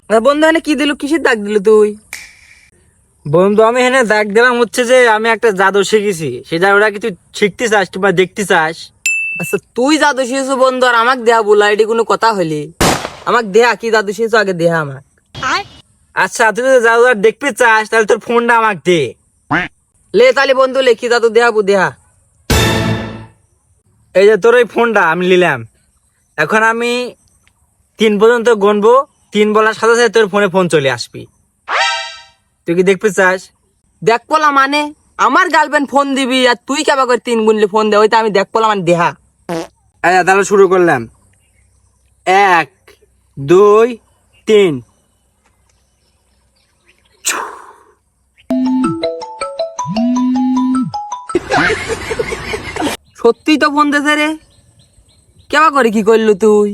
বন্ধু এনে কি দিল, কিসের দাগ দিল তুই? বন্ধু আমি এখানে দেখ দিলাম হচ্ছে যে আমি একটা জাদু শিখেছি, সেই জাদুটা কি তুই শিখতে চাস বা দেখতে চাস? আচ্ছা তুই জাদু শিখেছো বন্ধু, আর আমাকে দেহা বলা, এটি কোনো কথা হইলি? আমাকে দেহা, কি জাদু শিখেছো আগে দেহা আমার। আচ্ছা তুই যদি জাদুটা দেখতে চাস তাহলে তোর ফোনটা আমাকে দে। লে তাহলে বন্ধু লে, কি জাদু দেহাবো দেহা। এই যে তোর এই ফোনটা আমি নিলাম, এখন আমি 3 পর্যন্ত গুনবো, 3 বলার সাথে সাথে তোর ফোনে ফোন চলে আসবি। তুই কি দেখতে চাস? দেখ পলা মানে আমার গার্লফ্রেন্ড ফোন দিবি আর তুই কেবা করে 3 গুনলে ফোন দে, ওইটা আমি দেখ পলা মানে দেহা। আচ্ছা তাহলে শুরু করলাম, 1 2 3। সত্যিই তো ফোন দেছে রে, কেবা করে কি করলো তুই?